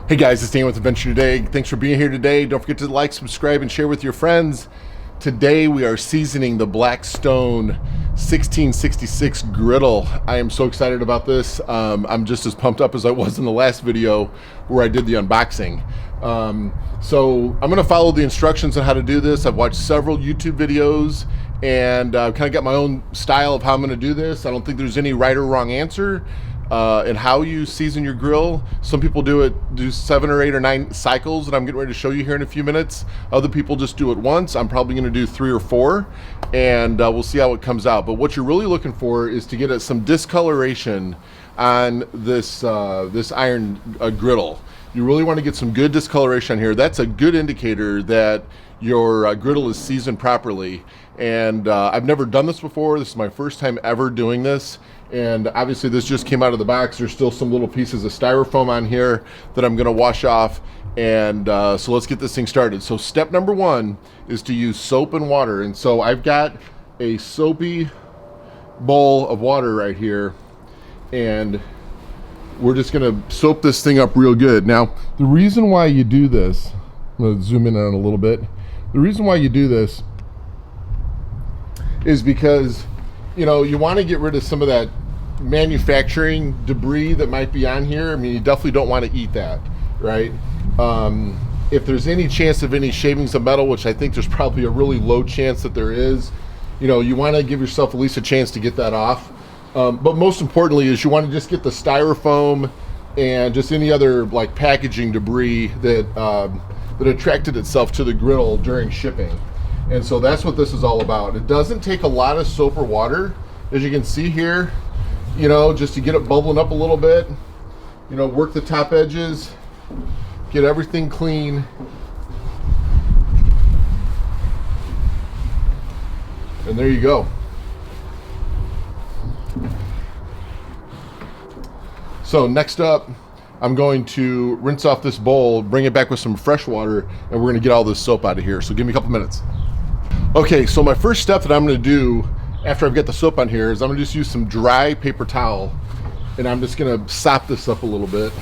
Hey guys, it's Dan with Adventure Today. Thanks for being here today. Don't forget to like, subscribe, and share with your friends. Today we are seasoning the Blackstone 1666 griddle. I am so excited about this. I'm just as pumped up as I was in the last video where I did the unboxing. So I'm gonna follow the instructions on how to do this. I've watched several YouTube videos and kind of got my own style of how I'm gonna do this. I don't think there's any right or wrong answer. And how you season your grill. Some people do 7 or 8 or 9 cycles that I'm getting ready to show you here in a few minutes. Other people just do it once. I'm probably going to do 3 or 4, and we'll see how it comes out. But what you're really looking for is to get some discoloration on this iron griddle. You really want to get some good discoloration on here. That's a good indicator that your griddle is seasoned properly. And I've never done this before. This is my first time ever doing this. And obviously this just came out of the box. There's still some little pieces of styrofoam on here that I'm gonna wash off. And so let's get this thing started. So step number 1 is to use soap and water. And so I've got a soapy bowl of water right here. And we're just gonna soap this thing up real good. Now, the reason why you do this, I'm gonna zoom in on a little bit. The reason why you do this is because, you know, you want to get rid of some of that manufacturing debris that might be on here. I mean, you definitely don't want to eat that, right? If there's any chance of any shavings of metal, which I think there's probably a really low chance that there is, you know, you want to give yourself at least a chance to get that off. But most importantly is you want to just get the styrofoam and just any other like packaging debris that that attracted itself to the griddle during shipping. And so that's what this is all about. It doesn't take a lot of soap or water, as you can see here, you know, just to get it bubbling up a little bit, you know, work the top edges, get everything clean. And there you go. So next up, I'm going to rinse off this bowl, bring it back with some fresh water, and we're gonna get all this soap out of here. So give me a couple minutes. Okay, so my first step that I'm gonna do after I've got the soap on here is I'm gonna just use some dry paper towel, and I'm just gonna sop this up a little bit.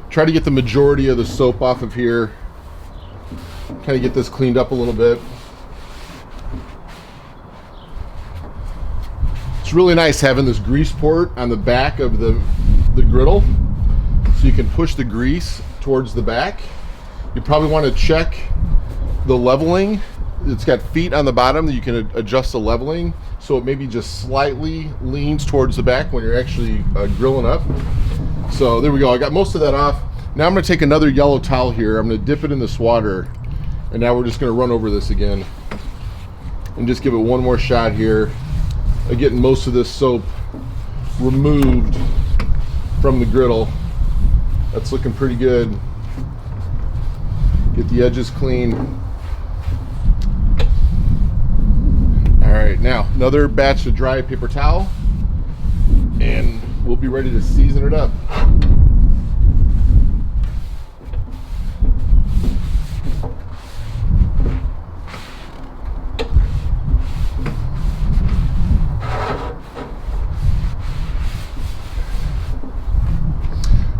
Try to get the majority of the soap off of here. Kind of get this cleaned up a little bit. It's really nice having this grease port on the back of the griddle, so you can push the grease towards the back. You probably want to check the leveling. It's got feet on the bottom that you can adjust the leveling, so it maybe just slightly leans towards the back when you're actually grilling up. So there we go. I got most of that off. Now I'm going to take another yellow towel here. I'm going to dip it in this water, and now we're just going to run over this again and just give it one more shot here, getting most of this soap removed from the griddle. That's looking pretty good. Get the edges clean. All right, now another batch of dry paper towel, and we'll be ready to season it up.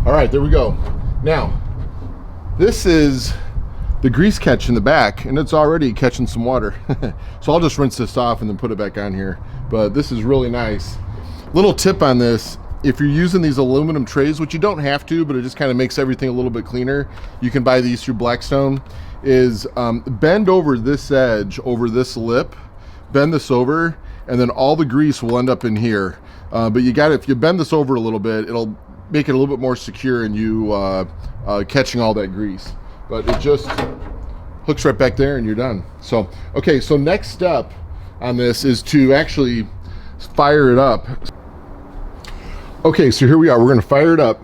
All right, there we go. Now, this is the grease catch in the back, and it's already catching some water. So I'll just rinse this off and then put it back on here. But this is really nice. Little tip on this, if you're using these aluminum trays, which you don't have to, but it just kind of makes everything a little bit cleaner, you can buy these through Blackstone, is bend over this edge, over this lip, bend this over, and then all the grease will end up in here. But you got, if you bend this over a little bit, it'll make it a little bit more secure in you catching all that grease. But it just hooks right back there and you're done. So, okay, so next step on this is to actually fire it up. Okay, so here we are, we're gonna fire it up.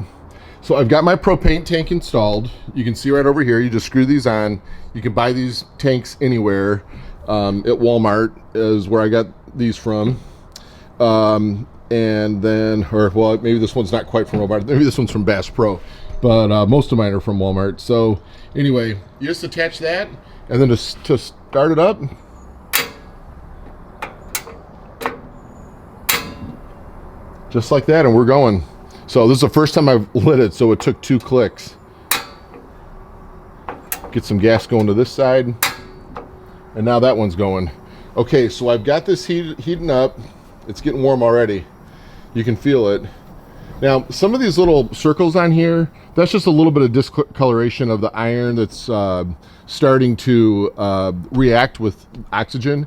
So I've got my propane tank installed. You can see right over here, you just screw these on. You can buy these tanks anywhere. At Walmart is where I got these from. And then, or well, maybe this one's not quite from Walmart. Maybe this one's from Bass Pro, but most of mine are from Walmart. So anyway, you just attach that, and then to start it up, just like that, and we're going. So this is the first time I've lit it, so it took 2 clicks. Get some gas going to this side, and now that one's going. Okay, so I've got this heating up. It's getting warm already. You can feel it. Now, some of these little circles on here, that's just a little bit of discoloration of the iron that's starting to react with oxygen.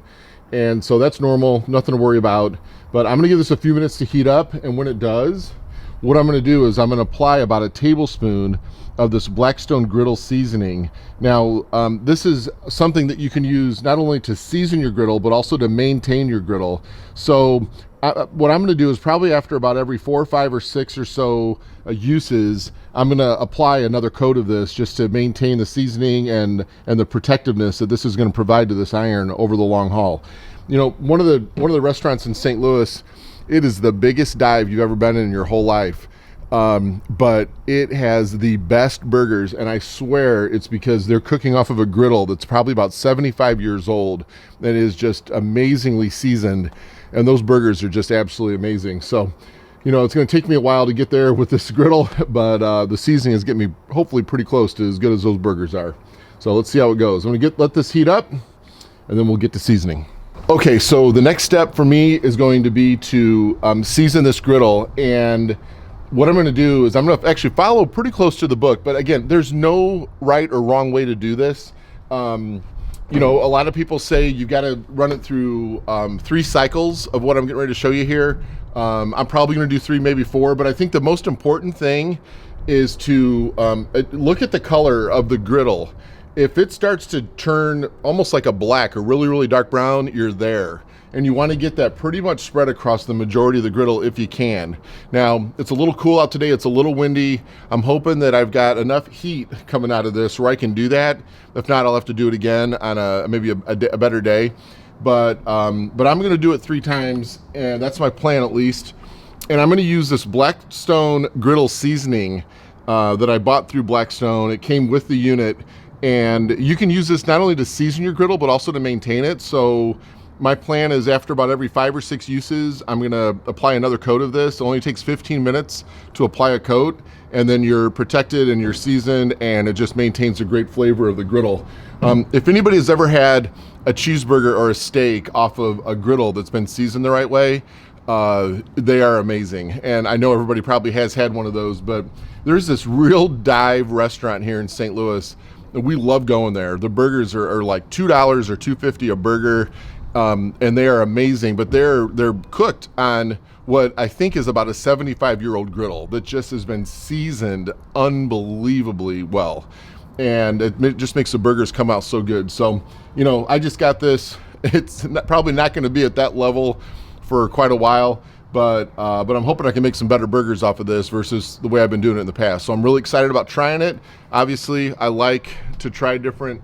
And so that's normal, nothing to worry about. But I'm gonna give this a few minutes to heat up, and when it does, what I'm gonna do is I'm gonna apply about a tablespoon of this Blackstone Griddle Seasoning. Now, this is something that you can use not only to season your griddle, but also to maintain your griddle. So what I'm gonna do is probably after about every 4, 5, or 6 or so uses, I'm gonna apply another coat of this just to maintain the seasoning and the protectiveness that this is gonna provide to this iron over the long haul. You know, one of the restaurants in St. Louis, it is the biggest dive you've ever been in your whole life. But it has the best burgers, and I swear it's because they're cooking off of a griddle that's probably about 75 years old and is just amazingly seasoned, and those burgers are just absolutely amazing. So, you know, it's going to take me a while to get there with this griddle, but the seasoning is getting me hopefully pretty close to as good as those burgers are. So let's see how it goes. I'm going to let this heat up, and then we'll get to seasoning. Okay, so the next step for me is going to be to season this griddle, and what I'm going to do is I'm going to actually follow pretty close to the book, but again, there's no right or wrong way to do this. You know, a lot of people say you've got to run it through 3 cycles of what I'm getting ready to show you here. I'm probably going to do 3, maybe 4, but I think the most important thing is to look at the color of the griddle. If it starts to turn almost like a black or really, really dark brown, you're there. And you want to get that pretty much spread across the majority of the griddle if you can. Now, it's a little cool out today. It's a little windy. I'm hoping that I've got enough heat coming out of this where I can do that. If not, I'll have to do it again on maybe a better day. But I'm going to do it 3 times, and that's my plan at least. And I'm going to use this Blackstone Griddle Seasoning that I bought through Blackstone. It came with the unit, and you can use this not only to season your griddle, but also to maintain it. So my plan is after about every 5 or 6 uses, I'm gonna apply another coat of this. It only takes 15 minutes to apply a coat, and then you're protected and you're seasoned, and it just maintains a great flavor of the griddle. If anybody has ever had a cheeseburger or a steak off of a griddle that's been seasoned the right way, they are amazing. And I know everybody probably has had one of those, but there's this Real Dive restaurant here in St. Louis. We love going there. The burgers are like $2 or $2.50 a burger. And they are amazing, but they're cooked on what I think is about a 75-year-old griddle that just has been seasoned unbelievably well, and it just makes the burgers come out so good. So, you know, I just got this. It's probably not going to be at that level for quite a while, but I'm hoping I can make some better burgers off of this versus the way I've been doing it in the past. So I'm really excited about trying it. Obviously, I like to try different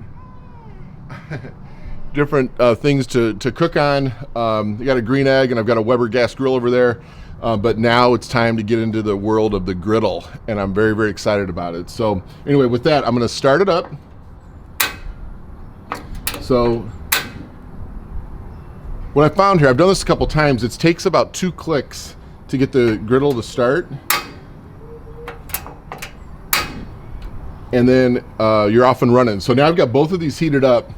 things to cook on. I got a green egg, and I've got a Weber gas grill over there, but now it's time to get into the world of the griddle, and I'm very, very excited about it. So anyway, with that, I'm going to start it up. So what I found here, I've done this a couple times, it takes about 2 clicks to get the griddle to start, and then you're off and running. So now I've got both of these heated up.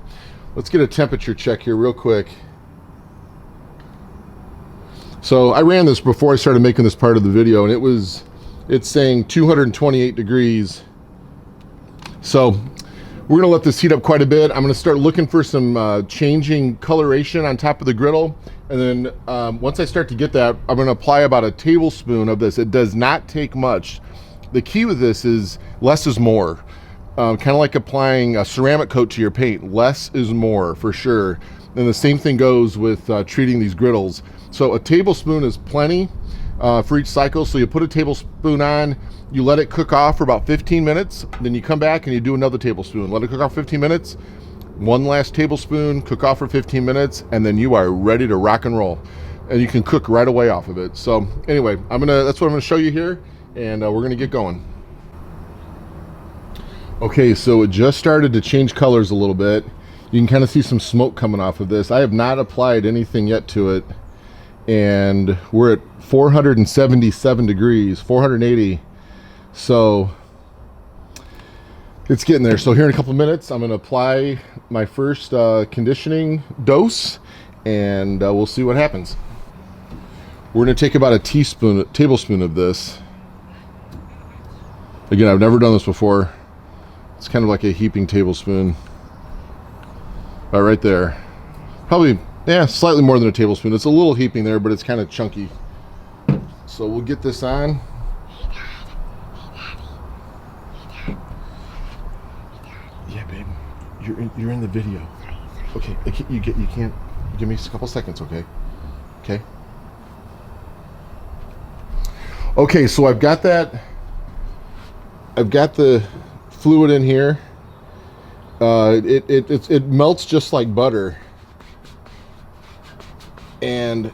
Let's get a temperature check here real quick. So I ran this before I started making this part of the video, and it's saying 228 degrees. So we're gonna let this heat up quite a bit. I'm gonna start looking for some changing coloration on top of the griddle. And then once I start to get that, I'm gonna apply about a tablespoon of this. It does not take much. The key with this is less is more. Kind of like applying a ceramic coat to your paint. Less is more, for sure. And the same thing goes with treating these griddles. So a tablespoon is plenty for each cycle. So you put a tablespoon on, you let it cook off for about 15 minutes, then you come back and you do another tablespoon. Let it cook off 15 minutes, 1 last tablespoon, cook off for 15 minutes, and then you are ready to rock and roll. And you can cook right away off of it. So anyway, that's what I'm gonna show you here, and we're gonna get going. Okay, so it just started to change colors a little bit. You can kind of see some smoke coming off of this. I have not applied anything yet to it, and we're at 477 degrees, 480. So it's getting there. So here in a couple of minutes, I'm going to apply my first conditioning dose, and we'll see what happens. We're going to take about a tablespoon of this. Again, I've never done this before. It's kind of like a heaping tablespoon. Right there. Probably, yeah, slightly more than a tablespoon. It's a little heaping there, but it's kind of chunky. So we'll get this on. Yeah, babe. You're in the video. Okay, you can't. Give me a couple seconds, okay? Okay. Okay, so I've got that. I've got the fluid in here. It melts just like butter. And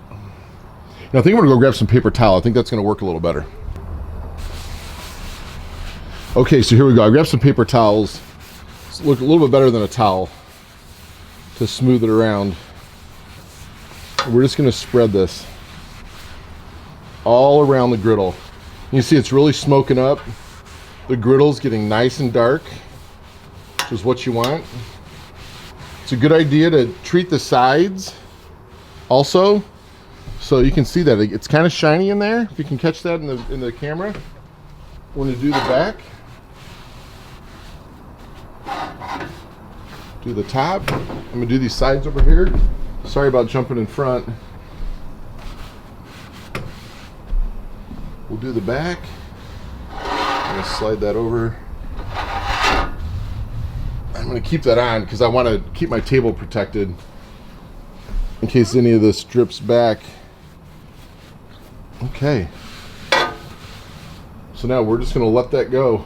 I think I'm gonna go grab some paper towel. I think that's gonna work a little better. Okay, so here we go. I grabbed some paper towels. Look a little bit better than a towel to smooth it around. We're just gonna spread this all around the griddle. You see it's really smoking up. The griddle's getting nice and dark, which is what you want. It's a good idea to treat the sides also, so you can see that it's kind of shiny in there. If you can catch that in the camera. We're going to do the back, do the top. I'm going to do these sides over here. Sorry about jumping in front. We'll do the back. I'm going to slide that over. I'm going to keep that on because I want to keep my table protected in case any of this drips back. Okay. So now we're just going to let that go.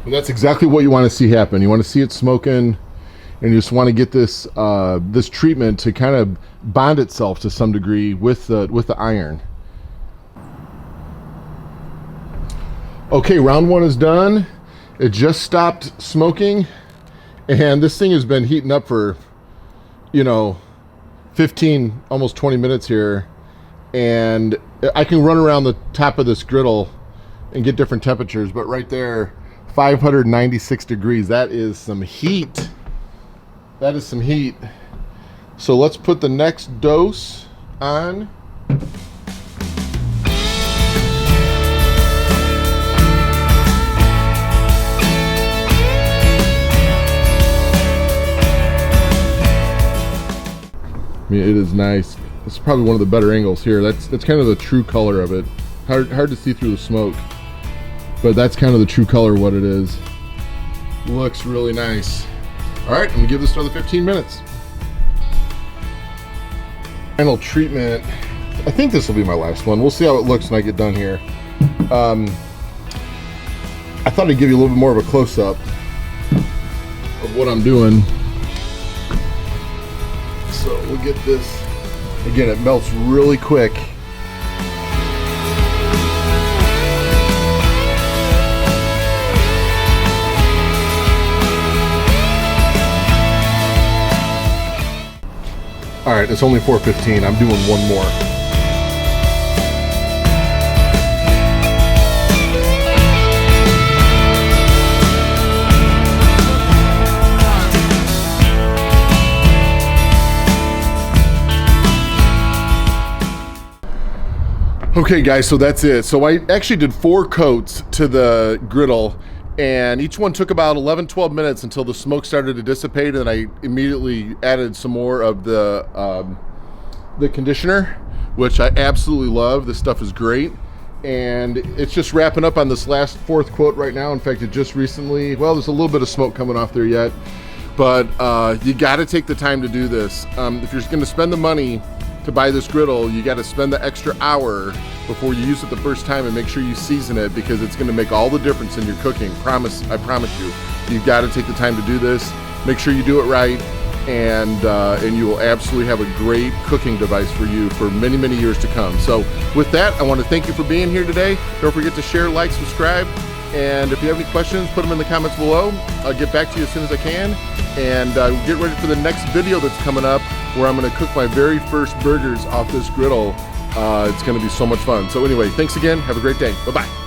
And that's exactly what you want to see happen. You want to see it smoking, and you just want to get this this treatment to kind of bond itself to some degree with the iron. Okay, round one is done. It just stopped smoking, and this thing has been heating up for, 15, almost 20 minutes here, and I can run around the top of this griddle and get different temperatures, but right there, 596 degrees. That is some heat. That is some heat. So let's put the next dose on. I mean, it is nice. This is probably one of the better angles here. That's kind of the true color of it. Hard to see through the smoke, but that's kind of the true color of what it is. Looks really nice. All right, I'm gonna give this another 15 minutes. Final treatment. I think this will be my last one. We'll see how it looks when I get done here. I thought I'd give you a little bit more of a close-up of what I'm doing. So we'll get this. Again, it melts really quick. All right, it's only 4:15. I'm doing one more. Okay guys, so that's it. So I actually did 4 coats to the griddle, and each one took about 11-12 minutes until the smoke started to dissipate, and I immediately added some more of the conditioner, which I absolutely love. This stuff is great, and it's just wrapping up on this last 4th coat right now. In fact, it just recently, well, there's a little bit of smoke coming off there yet, but you got to take the time to do this. If you're going to spend the money to buy this griddle, you got to spend the extra hour before you use it the first time, and make sure you season it, because it's going to make all the difference in your cooking. I promise you. You've got to take the time to do this. Make sure you do it right, and you will absolutely have a great cooking device for you for many, many years to come. So with that, I want to thank you for being here today. Don't forget to share, like, subscribe, and if you have any questions, put them in the comments below. I'll get back to you as soon as I can. and get ready for the next video that's coming up where I'm going to cook my very first burgers off this griddle. It's going to be so much fun. So anyway, thanks again. Have a great day. Bye-bye.